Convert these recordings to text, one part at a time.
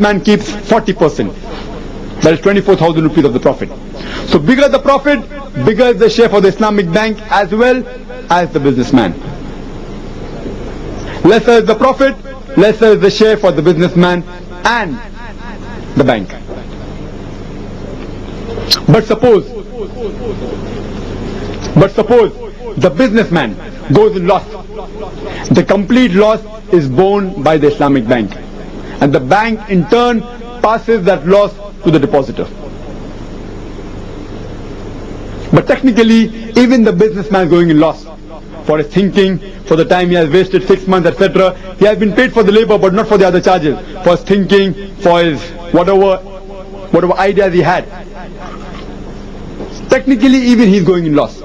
man keeps 40%. That is 24,000 rupees of the profit. So bigger the profit, bigger is the share for the Islamic bank as well as the businessman. Lesser is the profit, lesser is the share for the businessman and the bank. But suppose the businessman goes in loss. The complete loss is borne by the Islamic bank, and the bank in turn passes that loss to the depositor. But technically, even the businessman is going in loss for his thinking, for the time he has wasted 6 months, etc. He has been paid for the labor but not for the other charges, for his thinking, for his whatever ideas he had. Technically, even he is going in loss.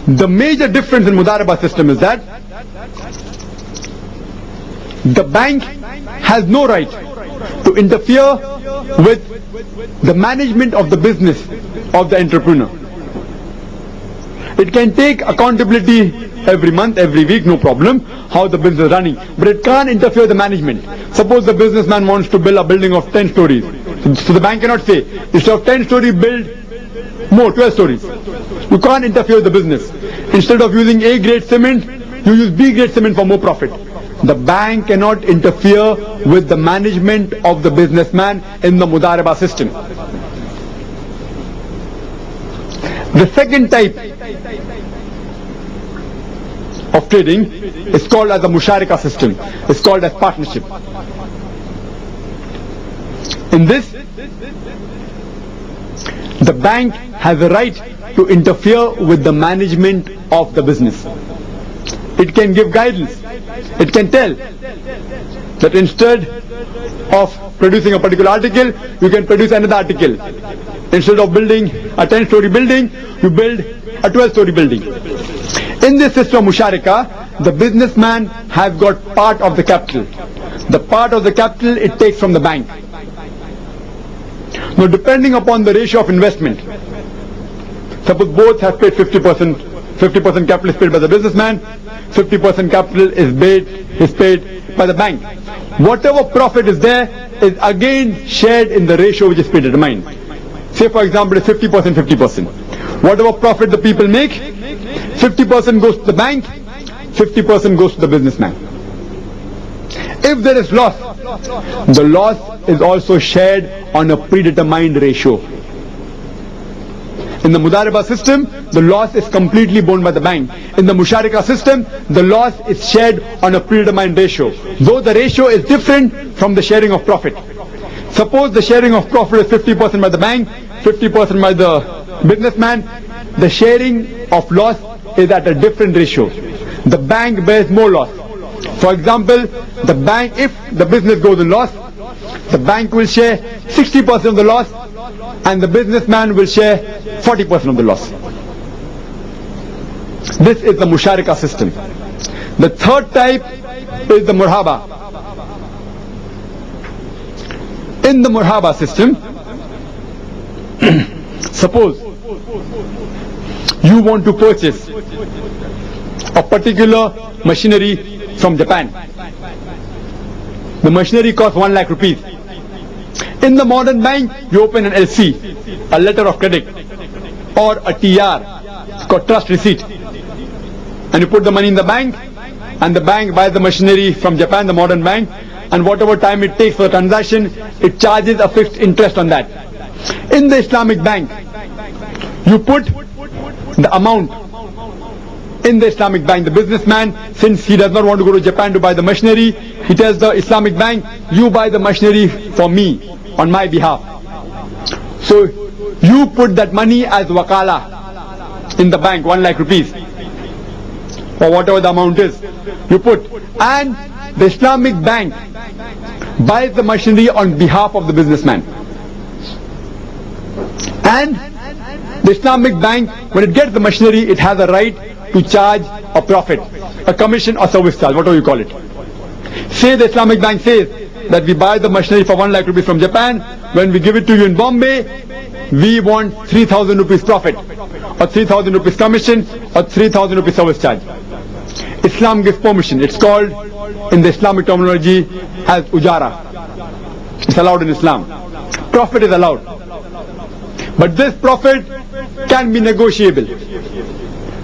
The major difference in Mudaraba system is that the bank has no right to interfere with the management of the business of the entrepreneur. It can take accountability every month, every week, no problem, how the business is running, but it can't interfere with the management. Suppose the businessman wants to build a building of 10 stories. So the bank cannot say, instead of 10 stories, build more, 12 stories. You can't interfere with the business. Instead of using A grade cement, you use B grade cement for more profit. The bank cannot interfere with the management of the businessman in the Mudaraba system. The second type of trading is called as the Musharika system. It's called as partnership. In this, the bank has a right to interfere with the management of the business. It can give guidance. It can tell that instead of producing a particular article, you can produce another article. Instead of building a 10-story building, you build a 12-story building. In this system of Musharika, the businessman has got part of the capital. The part of the capital it takes from the bank. Now, depending upon the ratio of investment, suppose both have paid 50%, 50% capital is paid by the businessman, 50% capital is paid by the bank. Whatever profit is there is again shared in the ratio which is predetermined. Say for example it's 50%, 50%. Whatever profit the people make, 50% goes to the bank, 50% goes to the businessman. If there is loss, the loss is also shared on a predetermined ratio. In the Mudaraba system, the loss is completely borne by the bank. In the Musharika system, the loss is shared on a predetermined ratio. Though the ratio is different from the sharing of profit. Suppose the sharing of profit is 50% by the bank, 50% by the businessman. The sharing of loss is at a different ratio. The bank bears more loss. For example, the bank, if the business goes in loss, the bank will share 60% of the loss and the businessman will share 40% of the loss. This is the Musharika system. The third type is the Murhaba. In the Murhaba system, suppose you want to purchase a particular machinery from Japan. The machinery costs 1 lakh rupees. In the modern bank, you open an LC, a letter of credit, or a TR, it's called trust receipt, and you put the money in the bank, and the bank buys the machinery from Japan, the modern bank, and whatever time it takes for the transaction, it charges a fixed interest on that. In the Islamic bank, you put the amount in the Islamic bank. The businessman, since he does not want to go to Japan to buy the machinery, he tells the Islamic bank, you buy the machinery for me, on my behalf. So you put that money as wakala in the bank, 1 lakh rupees, or whatever the amount is, you put, and the Islamic bank buys the machinery on behalf of the businessman. And the Islamic bank, when it gets the machinery, it has a right to charge a profit, a commission or service charge, whatever you call it. Say the Islamic bank says that we buy the machinery for 1 lakh rupees from Japan, when we give it to you in Bombay, we want 3,000 rupees profit, or 3,000 rupees commission, or 3,000 rupees service charge. Islam gives permission. It's called, in the Islamic terminology, as ujara. It's allowed in Islam. Profit is allowed. But this profit can be negotiable.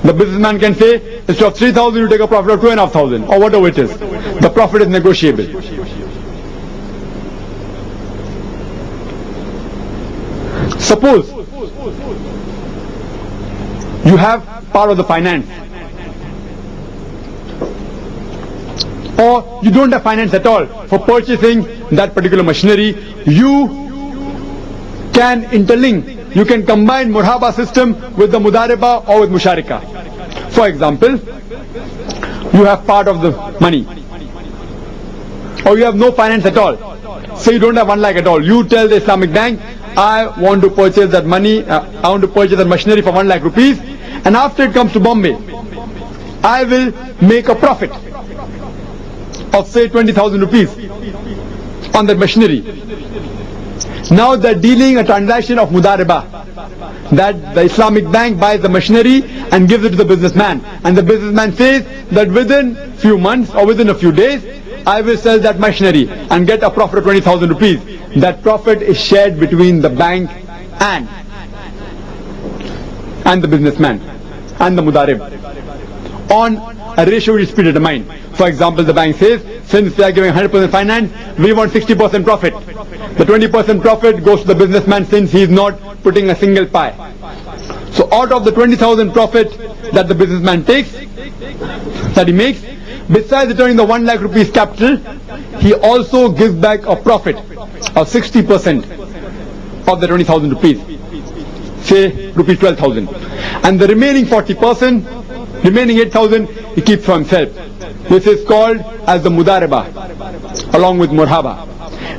The businessman can say, instead of 3,000, you take a profit of 2,500, or whatever it is. The profit is negotiable. Suppose you have part of the finance, or you don't have finance at all for purchasing that particular machinery. You can interlink, you can combine murhaba system with the mudariba or with musharika. For example, you have part of the money, or you have no finance at all, so you don't have 1 lakh at all. You tell the Islamic bank, I want to purchase that money, I want to purchase that machinery for 1 lakh rupees, and after it comes to Bombay, I will make a profit of say 20,000 rupees on that machinery. Now they're dealing a transaction of mudariba, that the Islamic bank buys the machinery and gives it to the businessman, and the businessman says that within few months or within a few days I will sell that machinery and get a profit of 20,000 rupees. That profit is shared between the bank and the businessman and the mudarib on a ratio which is predetermined. For example, the bank says, since we are giving 100% finance, we want 60% profit. The 20% profit goes to the businessman since he is not putting a single pie. So out of the 20,000 profit that the businessman takes, that he makes, besides returning the 1 lakh rupees capital, he also gives back a profit of 60% of the 20,000 rupees, say rupees 12,000, and the remaining 40%, remaining 8,000, he keeps for himself. This is called as the mudariba along with murhaba.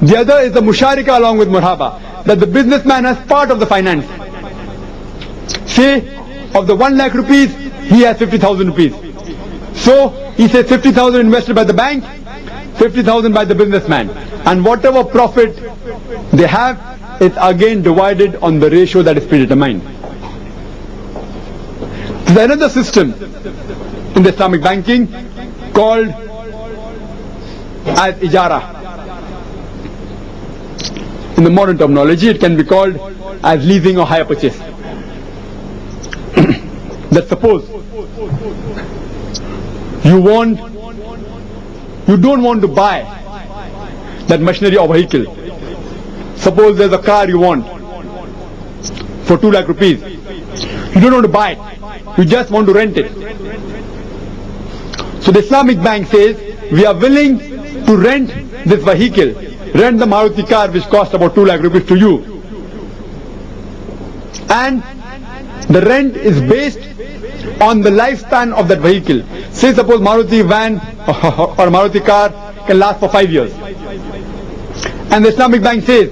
The other is the musharika along with murhaba, that the businessman has part of the finance. Say of the 1 lakh rupees, he has 50,000 rupees. So he says 50,000 invested by the bank, 50,000 by the businessman, and whatever profit they have is again divided on the ratio that is predetermined. There's another system in the Islamic banking called as ijara. In the modern terminology, it can be called as leasing or hire purchase. That suppose you don't want to buy that machinery or vehicle. Suppose there's a car you want for 2 lakh rupees. You don't want to buy it, you just want to rent it. So the Islamic bank says, we are willing to rent this vehicle, rent the Maruti car which costs about 2 lakh rupees to you. And the rent is based on the lifespan of that vehicle. Say suppose Maruti van or Maruti car can last for 5 years. And the Islamic bank says,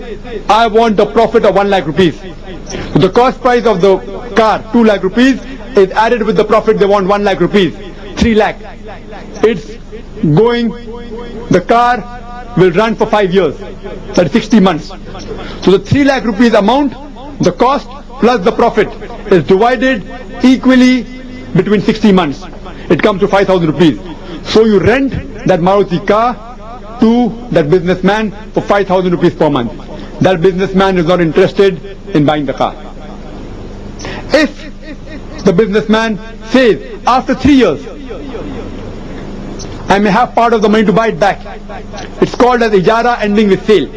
I want a profit of 1 lakh rupees. So the cost price of the car, 2 lakh rupees, is added with the profit they want 1 lakh rupees, 3 lakh. It's going, the car will run for 5 years, that's 60 months. So the 3 lakh rupees amount, the cost plus the profit is divided equally between 60 months. It comes to 5,000 rupees. So you rent that Maruti car to that businessman for 5,000 rupees per month. That businessman is not interested in buying the car. If the businessman says, after 3 years, I may have part of the money to buy it back, it's called as ijara ending with sale.